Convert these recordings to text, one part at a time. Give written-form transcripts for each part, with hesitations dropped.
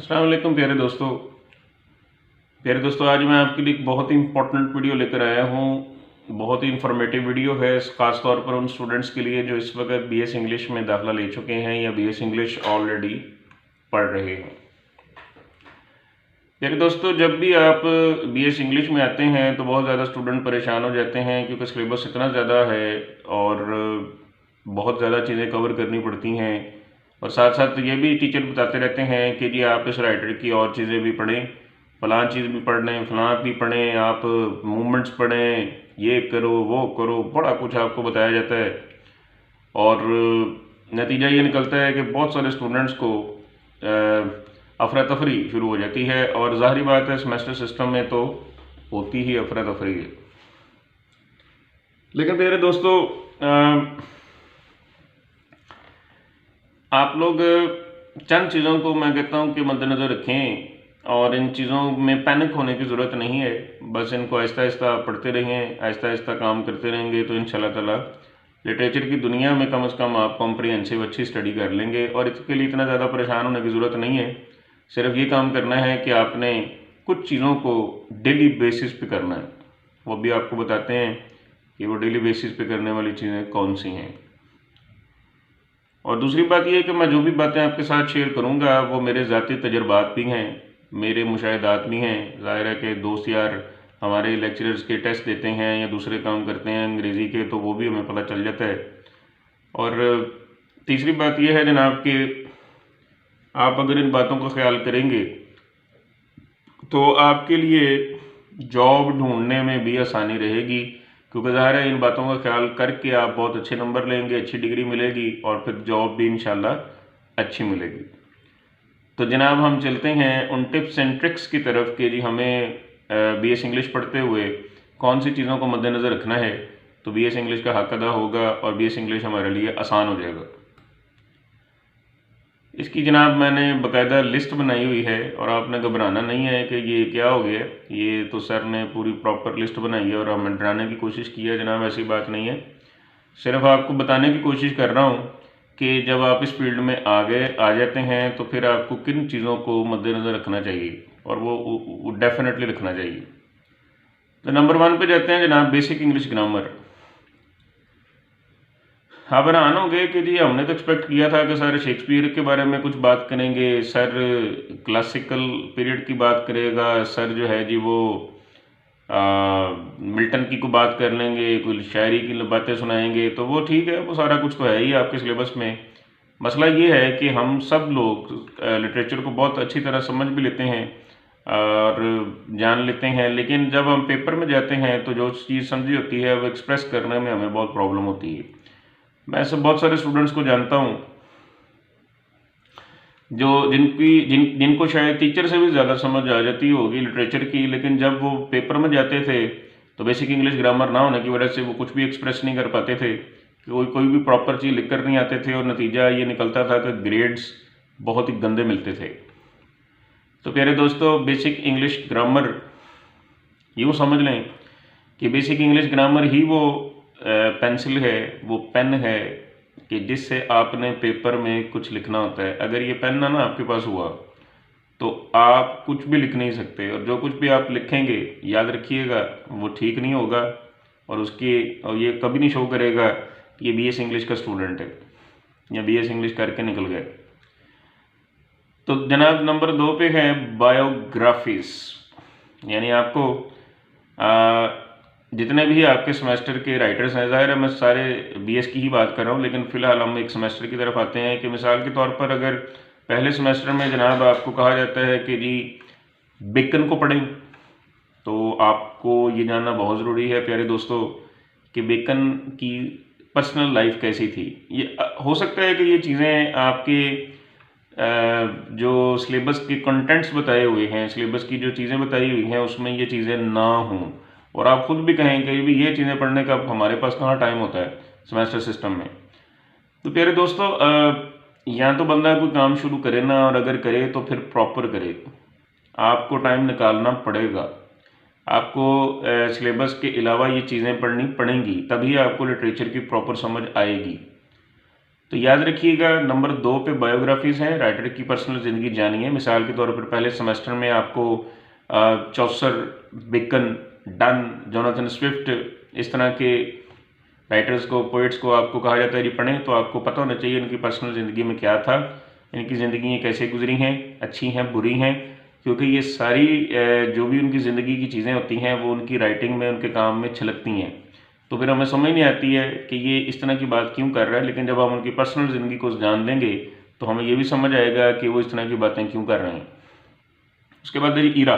अस्सलाम वालेकुम प्यारे दोस्तों आज मैं आपके लिए एक बहुत ही इंपॉर्टेंट वीडियो लेकर आया हूँ। बहुत ही इंफॉर्मेटिव वीडियो है, ख़ास तौर पर उन स्टूडेंट्स के लिए जो इस वक्त बीएस इंग्लिश में दाखिला ले चुके हैं या बीएस इंग्लिश ऑलरेडी पढ़ रहे हैं। प्यारे दोस्तों, जब भी आप बीएस इंग्लिश में आते हैं तो बहुत ज़्यादा स्टूडेंट परेशान हो जाते हैं क्योंकि सिलेबस इतना ज़्यादा है और बहुत ज़्यादा चीज़ें कवर करनी पड़ती हैं। और साथ साथ ये भी टीचर बताते रहते हैं कि जी आप इस राइटर की और चीज़ें भी पढ़ें, फलां चीज़ भी पढ़ लें, फलां भी पढ़ें, आप मूवमेंट्स पढ़ें, ये करो वो करो, बड़ा कुछ आपको बताया जाता है। और नतीजा ये निकलता है कि बहुत सारे स्टूडेंट्स को अफरा तफरी शुरू हो जाती है। और ज़ाहिर बात है सेमेस्टर सिस्टम में तो होती ही अफरा तफरी है। लेकिन मेरे दोस्तों, आप लोग चंद चीज़ों को मैं कहता हूँ कि मद्देनज़र रखें और इन चीज़ों में पैनिक होने की ज़रूरत नहीं है। बस इनको आहिस्ता आहिस्ता पढ़ते रहें, आहिस्ता आहिस्ता काम करते रहेंगे तो इंशाल्लाह ताला लिटरेचर की दुनिया में कम से कम आप कॉम्प्रिहेंसिव अच्छी स्टडी कर लेंगे। और इसके लिए इतना ज़्यादा परेशान होने की ज़रूरत नहीं है। सिर्फ ये काम करना है कि आपने कुछ चीज़ों को डेली बेसिस पे करना है। वो भी आपको बताते हैं कि वो डेली बेसिस पे करने वाली चीज़ें कौन सी हैं। और दूसरी बात यह है कि मैं जो भी बातें आपके साथ शेयर करूंगा वो मेरे ज़ाती तजर्बात भी हैं, मेरे मुशाहिदात भी हैं। ज़ाहिर है कि दोस्त यार हमारे लेक्चरर्स के टेस्ट देते हैं या दूसरे काम करते हैं अंग्रेज़ी के, तो वो भी हमें पता चल जाता है। और तीसरी बात यह है जनाब कि आप अगर इन बातों का ख्याल करेंगे तो आपके लिए जॉब ढूंढने में भी आसानी रहेगी, क्योंकि ज़ाहिर है इन बातों का ख्याल करके आप बहुत अच्छे नंबर लेंगे, अच्छी डिग्री मिलेगी और फिर जॉब भी इंशाल्लाह अच्छी मिलेगी। तो जनाब हम चलते हैं उन टिप्स एंड ट्रिक्स की तरफ कि जी हमें बीएस इंग्लिश पढ़ते हुए कौन सी चीज़ों को मद्देनज़र रखना है तो बीएस इंग्लिश का हक अदा होगा और बीएस इंग्लिश हमारे लिए आसान हो जाएगा। इसकी जनाब मैंने बाकायदा लिस्ट बनाई हुई है और आपने घबराना नहीं है कि ये क्या हो गया। ये तो सर ने पूरी प्रॉपर लिस्ट बनाई है और हमें डराने की कोशिश की है जनाब, ऐसी बात नहीं है। सिर्फ आपको बताने की कोशिश कर रहा हूँ कि जब आप इस फील्ड में आ जाते हैं तो फिर आपको किन चीज़ों को मद्देनज़र रखना चाहिए और वो डेफिनेटली रखना चाहिए। तो नंबर 1 पे जाते हैं जनाब, बेसिक इंग्लिश ग्रामर। आप हैरान हो गए कि जी हमने तो एक्सपेक्ट किया था कि सर शेक्सपियर के बारे में कुछ बात करेंगे, सर क्लासिकल पीरियड की बात करेगा, सर जो है जी वो मिल्टन की को बात कर लेंगे, कोई शायरी की बातें सुनाएंगे। तो वो ठीक है, वो सारा कुछ तो है ही आपके सिलेबस में। मसला ये है कि हम सब लोग लिटरेचर को बहुत अच्छी तरह समझ भी लेते हैं और जान लेते हैं, लेकिन जब हम पेपर में जाते हैं तो जो चीज़ समझी होती है वो एक्सप्रेस करने में हमें बहुत प्रॉब्लम होती है। मैं सब बहुत सारे स्टूडेंट्स को जानता हूँ जो जिनको शायद टीचर से भी ज़्यादा समझ आ जाती होगी लिटरेचर की, लेकिन जब वो पेपर में जाते थे तो बेसिक इंग्लिश ग्रामर ना होने की वजह से वो कुछ भी एक्सप्रेस नहीं कर पाते थे, कोई भी प्रॉपर चीज़ लिख कर नहीं आते थे और नतीजा ये निकलता था कि ग्रेड्स बहुत ही गंदे मिलते थे। तो प्यारे दोस्तों, बेसिक इंग्लिश ग्रामर यूँ समझ लें कि बेसिक इंग्लिश ग्रामर ही वो पेंसिल है, वो पेन है कि जिससे आपने पेपर में कुछ लिखना होता है। अगर ये पेन ना आपके पास हुआ तो आप कुछ भी लिख नहीं सकते और जो कुछ भी आप लिखेंगे याद रखिएगा वो ठीक नहीं होगा और ये कभी नहीं शो करेगा कि ये बीएस इंग्लिश का स्टूडेंट है या बीएस इंग्लिश करके निकल गया। तो जनाब नंबर 2 पे है बायोग्राफीज, यानी आपको जितने भी आपके सेमेस्टर के राइटर्स हैं, ज़ाहिर है मैं सारे बीएस की ही बात कर रहा हूँ, लेकिन फ़िलहाल हम एक सेमेस्टर की तरफ आते हैं कि मिसाल के तौर पर अगर पहले सेमेस्टर में जनाब आपको कहा जाता है कि जी बेकन को पढ़ें, तो आपको ये जानना बहुत ज़रूरी है प्यारे दोस्तों कि बेकन की पर्सनल लाइफ कैसी थी। ये हो सकता है कि ये चीज़ें आपके जो सिलेबस के कंटेंट्स बताए हुए हैं, सिलेबस की जो चीज़ें बताई हुई हैं उसमें ये चीज़ें ना हों और आप खुद भी कहें कि भी ये चीज़ें पढ़ने का हमारे पास कहाँ टाइम होता है सेमेस्टर सिस्टम में। तो प्यारे दोस्तों, या तो बंदा कोई काम शुरू करे ना, और अगर करे तो फिर प्रॉपर करे। आपको टाइम निकालना पड़ेगा, आपको सिलेबस के अलावा ये चीज़ें पढ़नी पड़ेंगी, तभी आपको लिटरेचर की प्रॉपर समझ आएगी। तो याद रखिएगा, नंबर 2 पे बायोग्राफीज़ हैं, राइटर की पर्सनल ज़िंदगी जानिए। मिसाल के तौर पर पहले सेमेस्टर में आपको चौसर, बेकन, डन, जोनाथन स्विफ्ट, इस तरह के राइटर्स को, पोइट्स को आपको कहा जाता है कि पढ़ें, तो आपको पता होना चाहिए इनकी पर्सनल ज़िंदगी में क्या था, इनकी ज़िंदगी कैसे गुजरी हैं, अच्छी हैं, बुरी हैं, क्योंकि ये सारी जो भी उनकी ज़िंदगी की चीज़ें होती हैं वो उनकी राइटिंग में, उनके काम में छलकती हैं। तो फिर हमें समझ नहीं आती है कि ये इस तरह की बात क्यों कर रहा है, लेकिन जब हम उनकी पर्सनल ज़िंदगी को जान लेंगे तो हमें ये भी समझ आएगा कि वो इस तरह की बातें क्यों कर रहे हैं। उसके बाद है ईरा।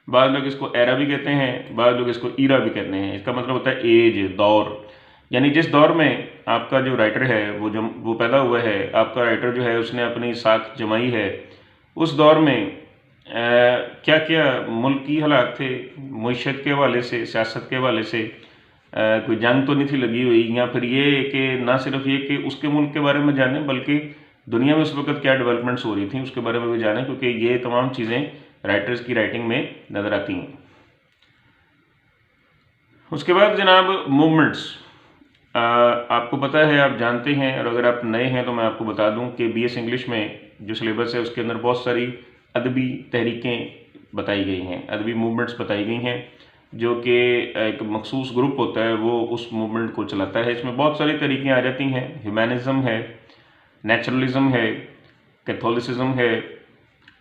बाद लोग इसको एरा भी कहते हैं, बाद लोग इसको ईरा भी कहते हैं। इसका मतलब होता है एज, दौर, यानी जिस दौर में आपका जो राइटर है वो पैदा हुआ है, आपका राइटर जो है उसने अपनी साख जमाई है, उस दौर में क्या क्या मुल्क की हालात थे, मईशत के हवाले से, सियासत के हवाले से, कोई जंग तो नहीं थी लगी हुई, या फिर ये कि ना सिर्फ ये कि उसके मुल्क के बारे में जाने, बल्कि दुनिया में उस वक्त क्या डेवलपमेंट्स हो रही थी उसके बारे में भी जाने, क्योंकि ये तमाम चीज़ें राइटर्स की राइटिंग में नज़र आती हैं। उसके बाद जनाब मूवमेंट्स, आपको पता है, आप जानते हैं, और अगर आप नए हैं तो मैं आपको बता दूं कि BS इंग्लिश में जो सिलेबस है उसके अंदर बहुत सारी अदबी तहरीकें बताई गई हैं, अदबी मूवमेंट्स बताई गई हैं, जो कि एक मखसूस ग्रुप होता है वो उस मूवमेंट को चलाता है। इसमें बहुत सारी तरीक़ें आ जाती हैं, ह्यूमैनिज़म है, नेचुरलिज़म है, कैथोलिसिज्म है,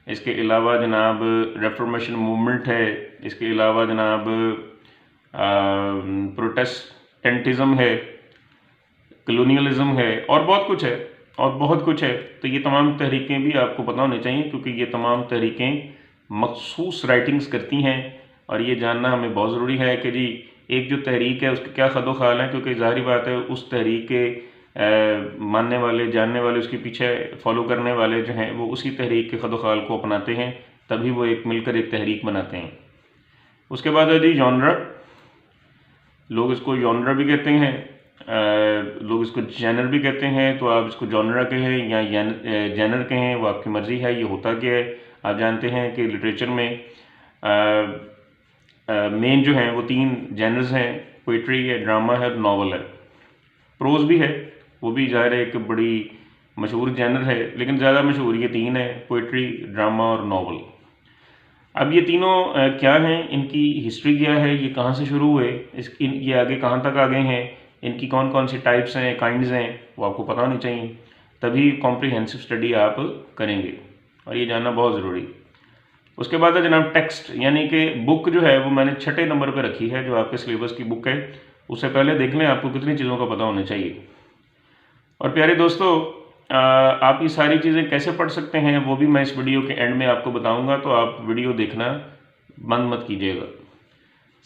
इसके अलावा जनाब रेफॉर्मेशन मूवमेंट है, इसके अलावा जनाब प्रोटेस्टेंटिज़म है, कॉलोनियलिज्म है, और बहुत कुछ है, और बहुत कुछ है। तो ये तमाम तहरीकें भी आपको पता होनी चाहिए, क्योंकि ये तमाम तहरीकें मखसूस राइटिंग्स करती हैं, और ये जानना हमें बहुत ज़रूरी है कि जी एक जो तहरीक है उसके क्या खदो ख्याल हैं, क्योंकि ज़ाहिर बात है उस तहरीक के मानने वाले, जानने वाले, उसके पीछे फॉलो करने वाले जो हैं वो उसी तहरीक के खदो ख्याल को अपनाते हैं, तभी वो एक मिलकर एक तहरीक बनाते हैं। उसके बाद है जी जॉनरा, लोग इसको जॉनरा भी कहते हैं, लोग इसको जैनर भी कहते हैं, तो आप इसको जॉनरा कहें या जैनर कहें, वो आपकी मर्ज़ी है। ये होता क्या है, आप जानते हैं कि लिटरेचर में मेन जो हैं वो 3 जैनर्स हैं, पोइट्री है, ड्रामा है, नावल है, प्रोज भी है, वो भी ज़ाहिर है एक बड़ी मशहूर जैनर है, लेकिन ज़्यादा मशहूर ये 3 है, पोइट्री, ड्रामा और नावल। अब ये तीनों क्या हैं, इनकी हिस्ट्री क्या है, ये कहाँ से शुरू हुए, ये आगे कहाँ तक आ गए हैं, इनकी कौन कौन सी टाइप्स हैं, काइंड्स हैं, वो आपको पता होनी चाहिए, तभी कॉम्प्रिहेंसिव स्टडी आप करेंगे, और ये जानना बहुत ज़रूरी। उसके बाद है जनाब टेक्स्ट, यानी कि बुक जो है वो मैंने 6 नंबर पर रखी है, जो आपके सिलेबस की बुक है। उससे पहले देख लें आपको कितनी चीज़ों का पता होना चाहिए। और प्यारे दोस्तों, आप ये सारी चीज़ें कैसे पढ़ सकते हैं वो भी मैं इस वीडियो के एंड में आपको बताऊंगा, तो आप वीडियो देखना बंद मत कीजिएगा।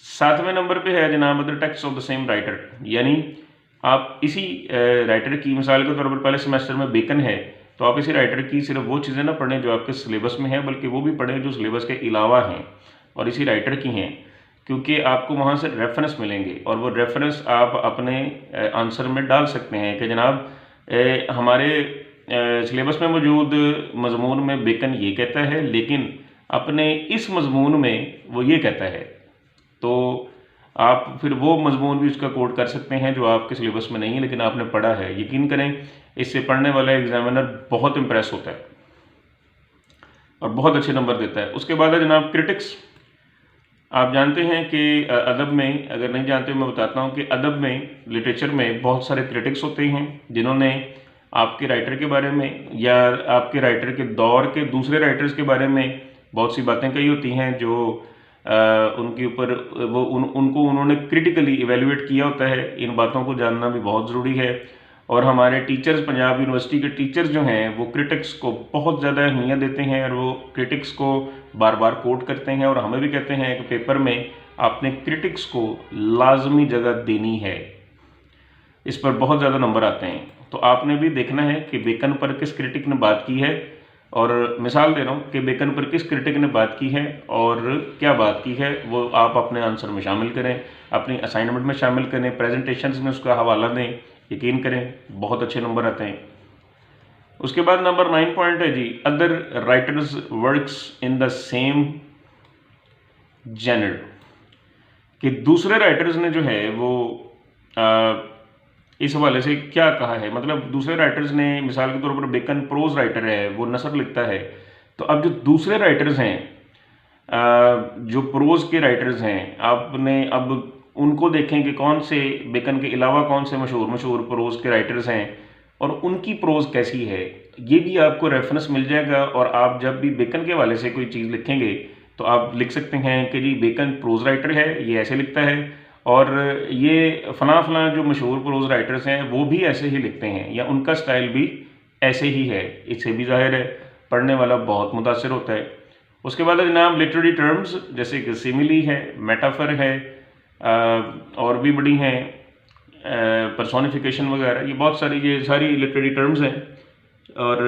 7वें नंबर पे है जनाब other text of the same writer, यानी आप इसी राइटर की, मिसाल के तौर पर पहले सेमेस्टर में बेकन है, तो आप इसी राइटर की सिर्फ वो चीज़ें ना पढ़ें जो आपके सिलेबस में है, बल्कि वो भी पढ़ें जो सिलेबस के अलावा हैं और इसी राइटर की हैं, क्योंकि आपको वहाँ से रेफरेंस मिलेंगे, और वो रेफरेंस आप अपने आंसर में डाल सकते हैं कि जनाब हमारे सिलेबस में मौजूद मजमून में बेकन ये कहता है, लेकिन अपने इस मजमून में वो ये कहता है, तो आप फिर वो मजमून भी उसका कोड कर सकते हैं जो आपके सिलेबस में नहीं है लेकिन आपने पढ़ा है। यकीन करें, इससे पढ़ने वाला एग्जामिनर बहुत इंप्रेस होता है और बहुत अच्छे नंबर देता है। उसके बाद है जनाब क्रिटिक्स। आप जानते हैं कि अदब में, अगर नहीं जानते मैं बताता हूँ कि अदब में, लिटरेचर में बहुत सारे क्रिटिक्स होते हैं जिन्होंने आपके राइटर के बारे में या आपके राइटर के दौर के दूसरे राइटर्स के बारे में बहुत सी बातें कही होती हैं जो उनके ऊपर वो उनको उन्होंने क्रिटिकली इवेल्युएट किया होता है। इन बातों को जानना भी बहुत ज़रूरी है, और हमारे टीचर्स, पंजाब यूनिवर्सिटी के टीचर्स जो हैं वो क्रिटिक्स को बहुत ज़्यादा अहमियत देते हैं और वो क्रिटिक्स को बार बार कोट करते हैं, और हमें भी कहते हैं कि पेपर में आपने क्रिटिक्स को लाजमी जगह देनी है, इस पर बहुत ज़्यादा नंबर आते हैं। तो आपने भी देखना है कि बेकन पर किस क्रिटिक ने बात की है, और मिसाल दे रहा हूँ कि बेकन पर किस क्रिटिक ने बात की है और क्या बात की है, वो आप अपने आंसर में शामिल करें, अपनी असाइनमेंट में शामिल करें, प्रेजेंटेशंस में उसका हवाला दें। यकीन करें बहुत अच्छे नंबर आते हैं। उसके बाद नंबर 9 पॉइंट है जी other writers works in the same genre, कि दूसरे राइटर्स ने जो है वो इस हवाले से क्या कहा है, मतलब दूसरे राइटर्स ने, मिसाल के तौर पर बेकन प्रोज राइटर है, वो नसर लिखता है, तो अब जो दूसरे राइटर्स हैं, जो प्रोज के राइटर्स हैं, आपने अब उनको देखें कि कौन से बेकन के अलावा कौन से मशहूर मशहूर प्रोज के राइटर्स हैं और उनकी प्रोज कैसी है, ये भी आपको रेफरेंस मिल जाएगा। और आप जब भी बेकन के हवाले से कोई चीज़ लिखेंगे तो आप लिख सकते हैं कि जी बेकन प्रोज राइटर है, ये ऐसे लिखता है, और ये फलां फलां जो मशहूर प्रोज राइटर्स हैं वो भी ऐसे ही लिखते हैं, या उनका स्टाइल भी ऐसे ही है। इससे भी जाहिर है पढ़ने वाला बहुत मुतासर होता है। उसके बाद जनाब लिटरेरी टर्म्स, जैसे कि सिमिली है, मेटाफर है, और भी बड़ी हैं, पर्सोनिफिकेशन वगैरह, ये बहुत सारी, ये सारी लिटरेरी टर्म्स हैं। और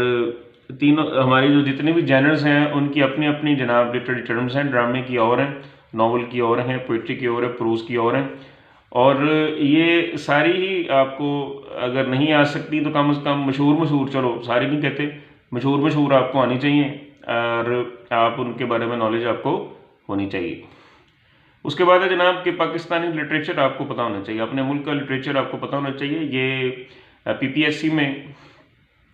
तीनों हमारी जो जितने भी जैनर्स हैं उनकी अपनी अपनी जनाब लिटरेरी टर्म्स हैं। ड्रामे की और हैं, नावल की और हैं, पोइट्री की और है, प्रोज की और हैं। और ये सारी ही आपको अगर नहीं आ सकती तो कम से कम मशहूर मशहूर, चलो सारी नहीं कहते, मशहूर मशहूर आपको आनी चाहिए और आप उनके बारे में नॉलेज आपको होनी चाहिए। उसके बाद है जनाब कि पाकिस्तानी लिटरेचर आपको पता होना चाहिए, अपने मुल्क का लिटरेचर आपको पता होना चाहिए। ये PPSC में,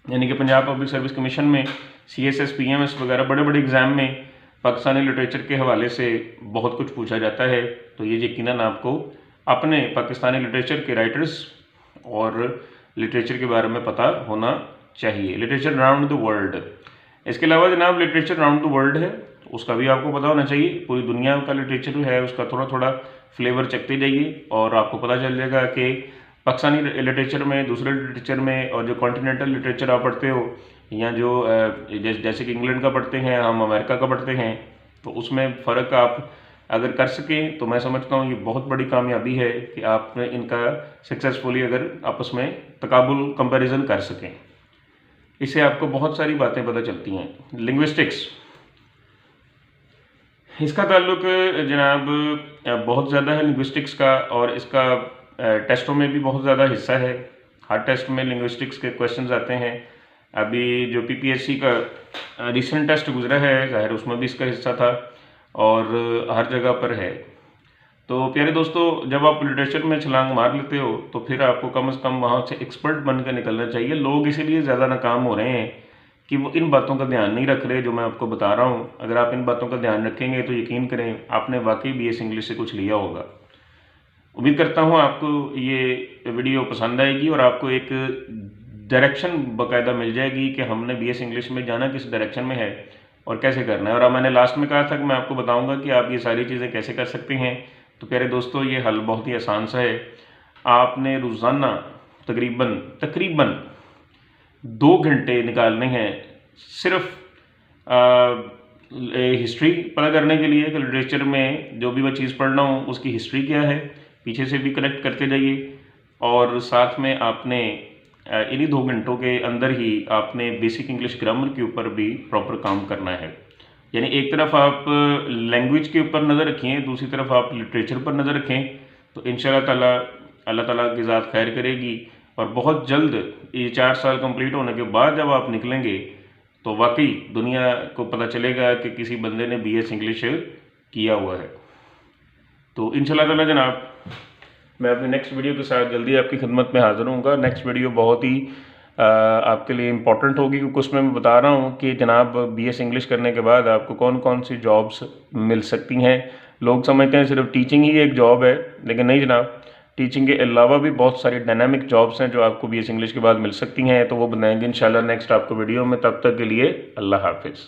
यानी कि पंजाब पब्लिक सर्विस कमीशन में, CSS PMS वगैरह बड़े बड़े एग्ज़ाम में पाकिस्तानी लिटरेचर के हवाले से बहुत कुछ पूछा जाता है। तो ये यकीनन आपको अपने पाकिस्तानी लिटरेचर के राइटर्स और लिटरेचर के बारे में पता होना चाहिए। लिटरेचर अराउंड द वर्ल्ड, इसके अलावा जनाब लिटरेचर अराउंड द वर्ल्ड है, उसका भी आपको पता होना चाहिए। पूरी दुनिया का लिटरेचर है, उसका थोड़ा थोड़ा फ्लेवर चखते जाइए और आपको पता चल जाएगा कि पाकिस्तानी लिटरेचर में, दूसरे लिटरेचर में, और जो कॉन्टिनेंटल लिटरेचर आप पढ़ते हो, या जो जैसे कि इंग्लैंड का पढ़ते हैं, हम अमेरिका का पढ़ते हैं, तो उसमें फ़र्क आप अगर कर सकें तो मैं समझता हूँ ये बहुत बड़ी कामयाबी है कि आपने इनका सक्सेसफुली अगर आपस में तकाबुल कंपैरिजन कर सकें। इससे आपको बहुत सारी बातें पता चलती हैं। लिंग्विस्टिक्स, इसका ताल्लुक जनाब बहुत ज़्यादा है लिंग्विस्टिक्स का, और इसका टेस्टों में भी बहुत ज़्यादा हिस्सा है। हर टेस्ट में लिंग्विस्टिक्स के क्वेश्चंस आते हैं। अभी जो PPSC का रिसेंट टेस्ट गुजरा है, ज़ाहिर उसमें भी इसका हिस्सा था और हर जगह पर है। तो प्यारे दोस्तों, जब आप लिटरेचर में छलांग मार लेते हो तो फिर आपको कम से कम वहाँ से एक्सपर्ट बनकर निकलना चाहिए। लोग इसीलिए ज़्यादा नाकाम हो रहे हैं कि वो इन बातों का ध्यान नहीं रख रहे जो मैं आपको बता रहा हूँ। अगर आप इन बातों का ध्यान रखेंगे तो यकीन करें आपने वाकई BS इंग्लिश से कुछ लिया होगा। उम्मीद करता हूँ आपको ये वीडियो पसंद आएगी और आपको एक डायरेक्शन बाकायदा मिल जाएगी कि हमने BS इंग्लिश में जाना किस डायरेक्शन में है और कैसे करना है। और अब मैंने लास्ट में कहा था कि मैं आपको बताऊंगा कि आप ये सारी चीज़ें कैसे कर सकते हैं। तो प्यारे दोस्तों, ये हल बहुत ही आसान सा है। आपने रोज़ाना तकरीबन 2 घंटे निकालने हैं सिर्फ हिस्ट्री पता करने के लिए कि लिटरेचर में जो भी मैं चीज़ पढ़ रहा हूँ उसकी हिस्ट्री क्या है, पीछे से भी कनेक्ट करते जाइए। और साथ में आपने इन्हीं 2 घंटों के अंदर ही आपने बेसिक इंग्लिश ग्रामर के ऊपर भी प्रॉपर काम करना है। यानी एक तरफ आप लैंग्वेज के ऊपर नज़र रखें, दूसरी तरफ आप लिटरेचर पर नज़र रखें, तो इंशाअल्लाह ताला अल्लाह ताला की ज़ात खैर करेगी। और बहुत जल्द ये 4 साल कंप्लीट होने के बाद जब आप निकलेंगे तो वाकई दुनिया को पता चलेगा कि किसी बंदे ने BS इंग्लिश किया हुआ है। तो इंशाअल्लाह ताला जनाब, मैं अपनी नेक्स्ट वीडियो के साथ जल्दी आपकी खिदमत में हाज़िर होऊंगा। नेक्स्ट वीडियो बहुत ही आपके लिए इम्पॉर्टेंट होगी, क्योंकि उसमें मैं बता रहा हूँ कि जनाब BS इंग्लिश करने के बाद आपको कौन कौन सी जॉब्स मिल सकती हैं। लोग समझते हैं सिर्फ टीचिंग ही एक जॉब है, लेकिन नहीं जनाब, टीचिंग के अलावा भी बहुत सारी डायनामिक जॉब्स हैं जो आपको BS इंग्लिश के बाद मिल सकती हैं। तो वो बनाएंगे इंशाल्लाह नेक्स्ट आपको वीडियो में। तब तक के लिए अल्लाह हाफिज़।